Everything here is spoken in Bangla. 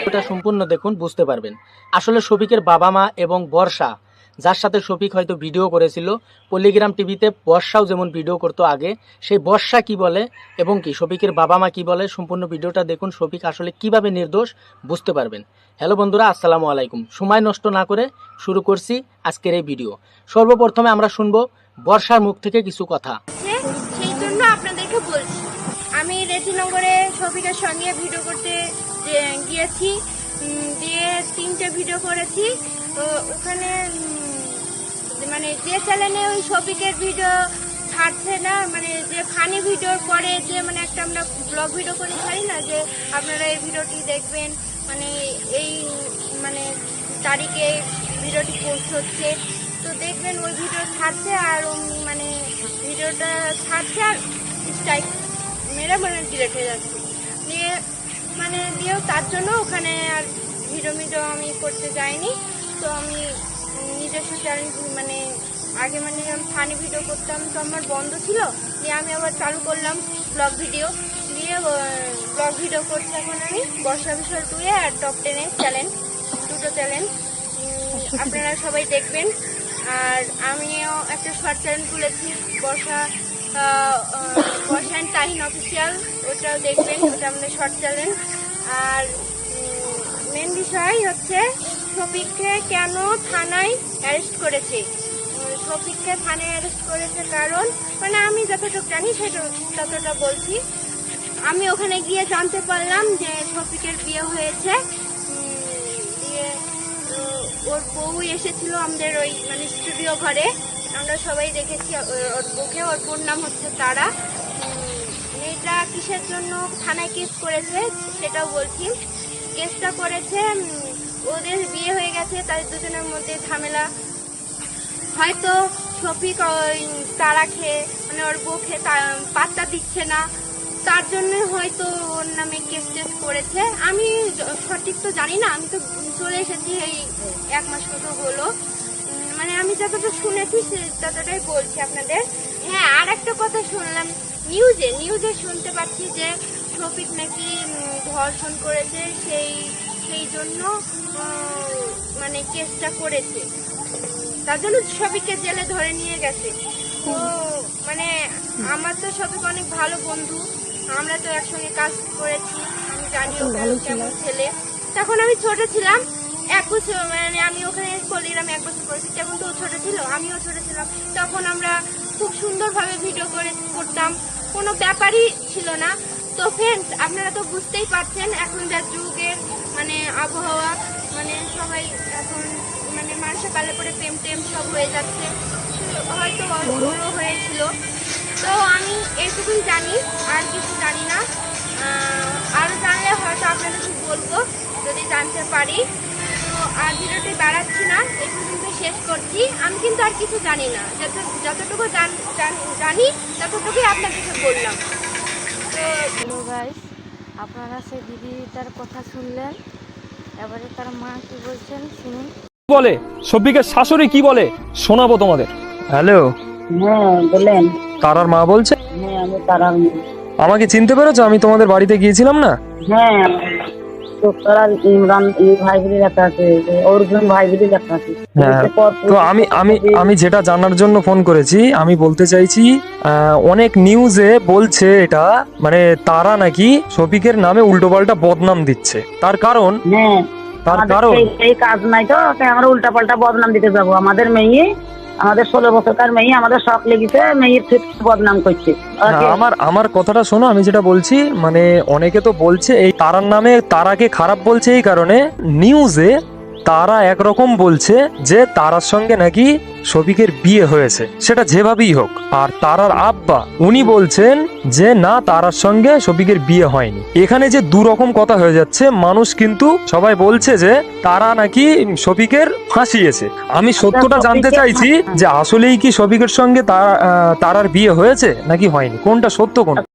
ওটা সম্পূর্ণ দেখুন, বুঝতে পারবেন। আসলে শফিকের বাবা মা এবং বর্ষা, যার সাথে শফিক হয়তো ভিডিও করেছিল পল্লিগ্রাম টিভিতে, বর্ষাও যেমন ভিডিও করতো আগে, সেই বর্ষা কি বলে এবং কি শফিকের বাবা মা কি বলে, সম্পূর্ণ ভিডিওটা দেখুন। শফিক আসলে কিভাবে নির্দোষ বুঝতে পারবেন। হ্যালো বন্ধুরা, আসসালামু আলাইকুম। সময় নষ্ট না করে শুরু করছি আজকের এই ভিডিও। সর্বপ্রথমে আমরা শুনবো বর্ষার মুখ থেকে কিছু কথা। সেই জন্য আপনাদেরকে বলছি, আমি রেজিনগরে শফিকের সঙ্গে ভিডিও করতে গিয়েছি, দিয়ে 3টে ভিডিও করেছি। তো ওখানে মানে যে চ্যানেলে ওই শফিকের ভিডিও ছাড়ছে না, মানে যে ফানি ভিডিওর পরে যে মানে একটা আমরা ব্লগ ভিডিও করে ছাড়ি না, যে আপনারা এই ভিডিওটি দেখবেন, মানে এই মানে তারিখে ভিডিওটি পোস্ট হচ্ছে, তো দেখবেন ওই ভিডিও ছাড়ছে আর মানে ভিডিওটা ছাড়ছে আর স্ট্রাইক মেরে মানে ডিলেট হয়ে যাচ্ছে, দিয়েও তার জন্য ওখানে আর ভিডিও আমি করতে যাইনি। তো আমি নিজস্ব চ্যানেল মানে আগে মানে আমি ফানি ভিডিও করতাম, তো আমার বন্ধ ছিল, দিয়ে আমি আবার চালু করলাম ব্লগ ভিডিও, দিয়ে ব্লগ ভিডিও করছি এখন আমি বর্ষা বিশাল 2 আর টপ 10 চ্যানেল, দুটো চ্যানেল আপনারা সবাই দেখবেন। আর আমিও একটা শর্ট চ্যানেল খুলেছি, বর্ষা অ্যান্ড তাহিন অফিসিয়াল, ওটাও দেখবেন, ওটা আমাদের শর্ট চ্যানেল। আর মেন বিষয় হচ্ছে শফিককে কেন থানায় অ্যারেস্ট করেছে। শফিককে থানায় অ্যারেস্ট করেছে কারণ মানে আমি যতটুকু জানি ততটা বলছি। আমি ওখানে গিয়ে জানতে পারলাম যে শফিকের বিয়ে হয়েছে, দিয়ে ওর বউ এসেছিল আমাদের ওই মানে স্টুডিও ঘরে, আমরা সবাই দেখেছি ওর বউকে। ওর বোন নাম হচ্ছে তারা। এটা কিসের জন্য থানায় কেস করেছে সেটাও বলছি। কেসটা করেছে, ওদের বিয়ে হয়ে গেছে, তাদের দুজনের মধ্যে ঝামেলা, হয়তো শফিক তারা খেয়ে মানে ওর বউকে পাত্তা দিচ্ছে না, তার জন্য হয়তো ওর নামে কেস টেস করেছে। আমি সঠিক তো জানি না, আমি তো চলে এসেছি এই 1 মাস মতো হলো, মানে আমি যতটা শুনেছি ততটাই বলছি আপনাদের। হ্যাঁ, আর একটা কথা শুনলাম নিউজে শুনতে পাচ্ছি যে শফিক নাকি ধর্ষণ করেছে, সেই জন্য মানে কেসটা করেছে, তার জন্য শফিককে জেলে ধরে নিয়ে গেছে। তো মানে আমার তো শফিক অনেক ভালো বন্ধু, আমরা তো একসঙ্গে কাজ করেছি, আমি জানি কেমন ছেলে। তখন আমি ছোট ছিলাম, 1 বছর, মানে আমি ওখানে পল্লিগ্রামে 1 বছর পড়েছি, তখন তো ছোট ছিল, আমিও ছোট ছিলাম। তখন আমরা খুব সুন্দরভাবে ভিডিও করতাম, কোনো ব্যাপারই ছিল না। তো ফ্রেন্ডস, আপনারা তো বুঝতেই পারছেন এখন যা যুগের মানে আবহাওয়া, মানে সবাই এখন মানে মানুষের কালে করে প্রেম সব হয়ে যাচ্ছে, হয়তো বড় হয়েছিল। তো আমি এইটুকুই জানি, আর কিছু জানি না। আরও জানলে হয়তো আপনাদেরকে বলবো যদি জানতে পারি। তো আর ভিডিওটি বাড়াচ্ছি না, এই পর্যন্ত শেষ করছি। আমি কিন্তু আর কিছু জানি না, যতটুকু জানি ততটুকুই আপনাদেরকে বললাম। তো হ্যালো গাইস, আপনারা সেই দিদিটার কথা শুনলেন, এবারে তার মা কি বলছেন শুনুন। বলে শফিকের শাশুড়ি কি বলে শোনাবো তোমাদের। হ্যালো, হ্যাঁ বলেন। তারার মা বলছে। হ্যাঁ আমি তারার। আমাকে চিনতে পেরেছো? আমি তোমাদের বাড়িতে গিয়েছিলাম না? হ্যাঁ, তো তারা ইমরান ভাই বলে লেখা আছে, অর্জুন ভাই বলে লেখা আছে। হ্যাঁ, তো আমি যেটা জানার জন্য ফোন করেছি, আমি বলতে চাইছি অনেক নিউজে বলছে এটা মানে তারা নাকি শফিকের নামে উল্টোপাল্টা বদনাম দিচ্ছে, তার কারণ হ্যাঁ এই কাজ নাই তো আমরা উল্টাপাল্টা বদনাম দিতে যাবো। আমাদের 16 বছরকার মেয়ে, আমাদের শখ লেগেছে, মেয়ের বদনাম করছে। আমার কথাটা শোনো, আমি যেটা বলছি মানে অনেকে তো বলছে এই তারার নামে তারাকে খারাপ বলছে, এই কারণে নিউজে তারা একরকম বলছে যে তারার সঙ্গে নাকি শফিকের বিয়ে হয়েছে, সেটা যেভাবেই হোক। আর তারার আব্বা উনি বলছেন যে না, তারার সঙ্গে শফিকের বিয়ে হয়নি। এখানে যে 2 রকম কথা হয়ে যাচ্ছে, মানুষ কিন্তু সবাই বলছে যে তারা নাকি শফিকের ফাঁসিয়েছে। আমি সত্যটা জানতে চাইছি যে আসলেই কি শফিকের সঙ্গে তারার বিয়ে হয়েছে নাকি হয়নি, কোনটা সত্য কোনটা।